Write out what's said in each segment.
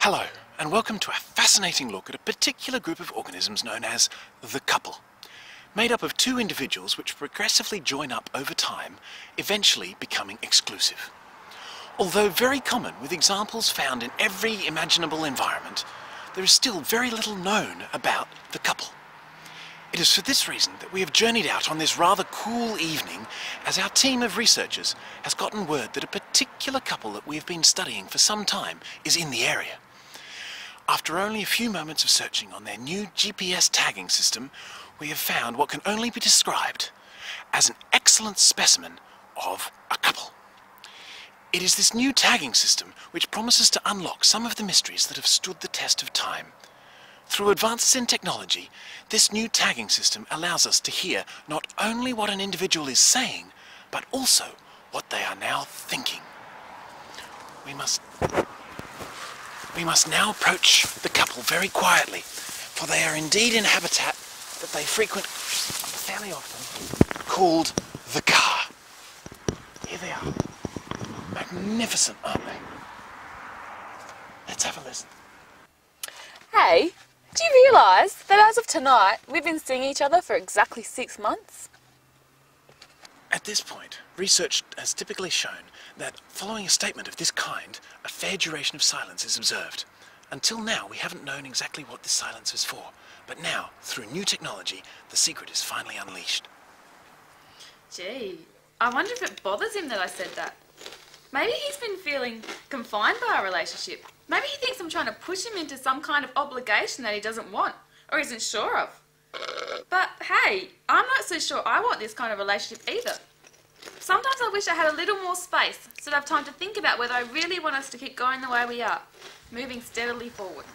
Hello, and welcome to a fascinating look at a particular group of organisms known as the couple, made up of two individuals which progressively join up over time, eventually becoming exclusive. Although very common with examples found in every imaginable environment, there is still very little known about the couple. It is for this reason that we have journeyed out on this rather cool evening as our team of researchers has gotten word that a particular couple that we have been studying for some time is in the area. After only a few moments of searching on their new GPS tagging system, we have found what can only be described as an excellent specimen of a couple. It is this new tagging system which promises to unlock some of the mysteries that have stood the test of time. Through advances in technology, this new tagging system allows us to hear not only what an individual is saying, but also what they are now thinking. We must now approach the couple very quietly, for they are indeed in a habitat that they frequent fairly often, called the car. Here they are. Magnificent, aren't they? Let's have a listen. Hey, do you realise that as of tonight, we've been seeing each other for exactly 6 months? At this point, research has typically shown that following a statement of this kind, a fair duration of silence is observed. Until now, we haven't known exactly what this silence is for, but now, through new technology, the secret is finally unleashed. Gee, I wonder if it bothers him that I said that. Maybe he's been feeling confined by our relationship. Maybe he thinks I'm trying to push him into some kind of obligation that he doesn't want, or isn't sure of. But hey, I'm not so sure I want this kind of relationship either. Sometimes I wish I had a little more space, so I'd have time to think about whether I really want us to keep going the way we are, moving steadily forward.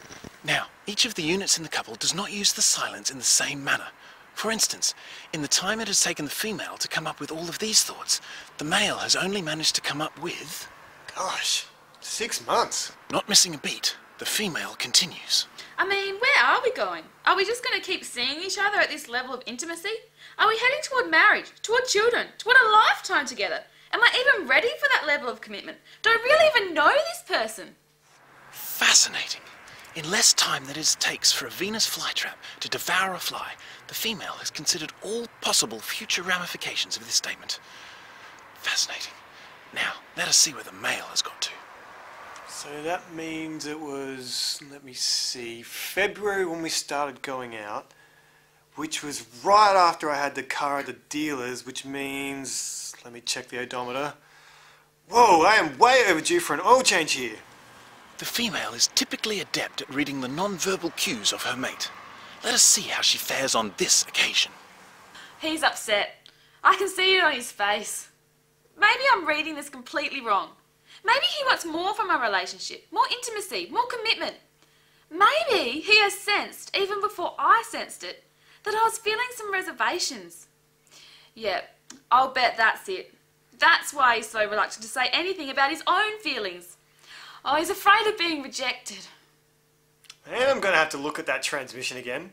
Now, each of the units in the couple does not use the silence in the same manner. For instance, in the time it has taken the female to come up with all of these thoughts, the male has only managed to come up with... Gosh, 6 months. Not missing a beat, the female continues. I mean, where are we going? Are we just going to keep seeing each other at this level of intimacy? Are we heading toward marriage, toward children, toward a lifetime together? Am I even ready for that level of commitment? Do I really even know this person? Fascinating. In less time than it takes for a Venus flytrap to devour a fly, the female has considered all possible future ramifications of this statement. Fascinating. Now, let us see where the male has got to. So that means it was, let me see, February when we started going out, which was right after I had the car at the dealer's, which means, let me check the odometer. Whoa, I am way overdue for an oil change here. The female is typically adept at reading the non-verbal cues of her mate. Let us see how she fares on this occasion. He's upset. I can see it on his face. Maybe I'm reading this completely wrong. Maybe he wants more from our relationship, more intimacy, more commitment. Maybe he has sensed, even before I sensed it, that I was feeling some reservations. Yeah, I'll bet that's it. That's why he's so reluctant to say anything about his own feelings. Oh, he's afraid of being rejected. And I'm going to have to look at that transmission again.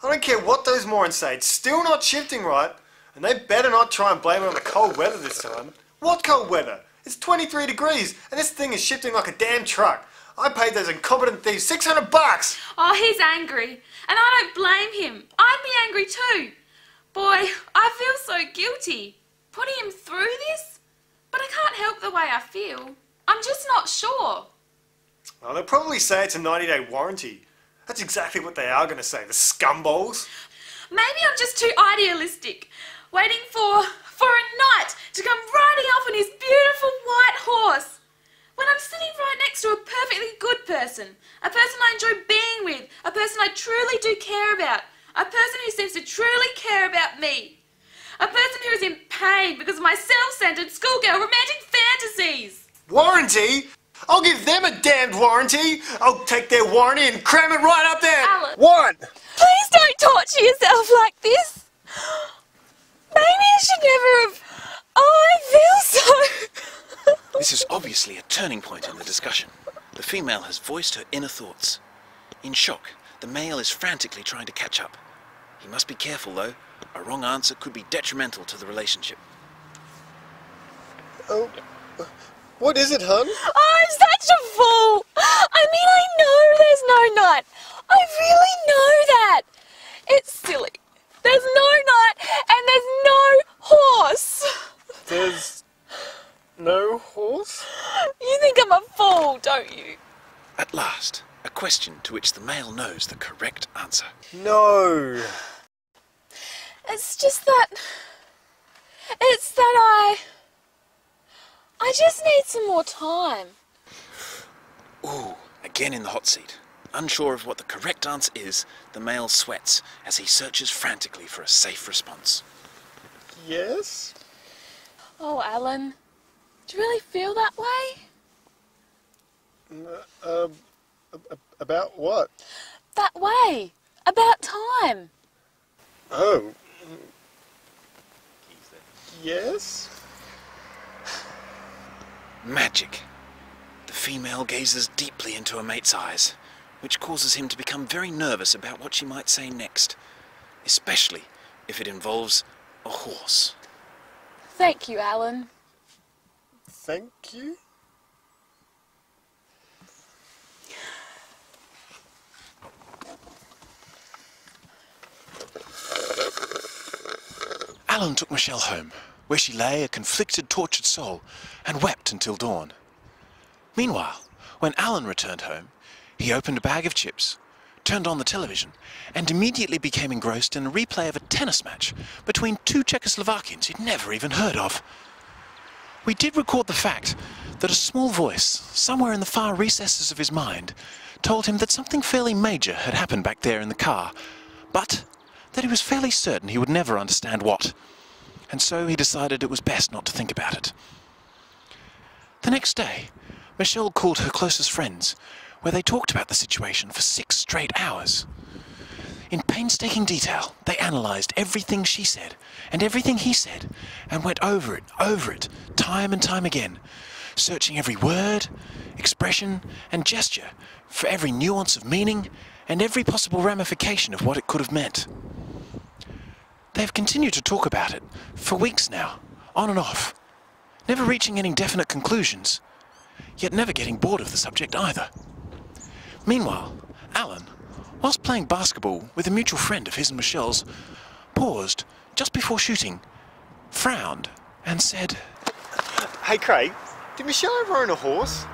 I don't care what those morons say, it's still not shifting right. And they better not try and blame it on the cold weather this time. What cold weather? It's 23 degrees and this thing is shifting like a damn truck. I paid those incompetent thieves $600. Oh, he's angry. And I don't blame him. I'd be angry too. Boy, I feel so guilty. Putting him through this? But I can't help the way I feel. I'm just not sure. Well, they'll probably say it's a 90-day warranty. That's exactly what they are going to say, the scumballs. Maybe I'm just too idealistic, waiting for a knight to come riding off on his beautiful white horse. When I'm sitting right next to a perfectly good person, a person I enjoy being with, a person I truly do care about, a person who seems to truly care about me, a person who is in pain because of my self-centered schoolgirl romantic fantasies. Warranty? I'll give them a damned warranty. I'll take their warranty and cram it right up there. Alan. What? Please don't torture yourself like this. Maybe I should never have... Oh, I feel so... This is obviously a turning point in the discussion. The female has voiced her inner thoughts. In shock, the male is frantically trying to catch up. He must be careful though. A wrong answer could be detrimental to the relationship. Oh, what is it, hun? I'm such a fool. I mean, I know you. At last, a question to which the male knows the correct answer. No. It's just that... I just need some more time. Ooh, again in the hot seat. Unsure of what the correct answer is, the male sweats as he searches frantically for a safe response. Yes? Oh, Alan, do you really feel that way? About what? That way. About time. Oh. Yes? Magic. The female gazes deeply into her mate's eyes, which causes him to become very nervous about what she might say next, especially if it involves a horse. Thank you, Alan. Thank you? Alan took Michelle home, where she lay a conflicted, tortured soul, and wept until dawn. Meanwhile, when Alan returned home, he opened a bag of chips, turned on the television, and immediately became engrossed in a replay of a tennis match between two Czechoslovakians he'd never even heard of. We did record the fact that a small voice, somewhere in the far recesses of his mind, told him that something fairly major had happened back there in the car, but that he was fairly certain he would never understand what, and so he decided it was best not to think about it. The next day, Michelle called her closest friends, where they talked about the situation for 6 straight hours. In painstaking detail, they analysed everything she said and everything he said, and went over it, time and time again, searching every word, expression and gesture for every nuance of meaning and every possible ramification of what it could have meant. They've continued to talk about it for weeks now, on and off, never reaching any definite conclusions, yet never getting bored of the subject either. Meanwhile, Alan, whilst playing basketball with a mutual friend of his and Michelle's, paused just before shooting, frowned, and said, Hey Craig, did Michelle ever own a horse?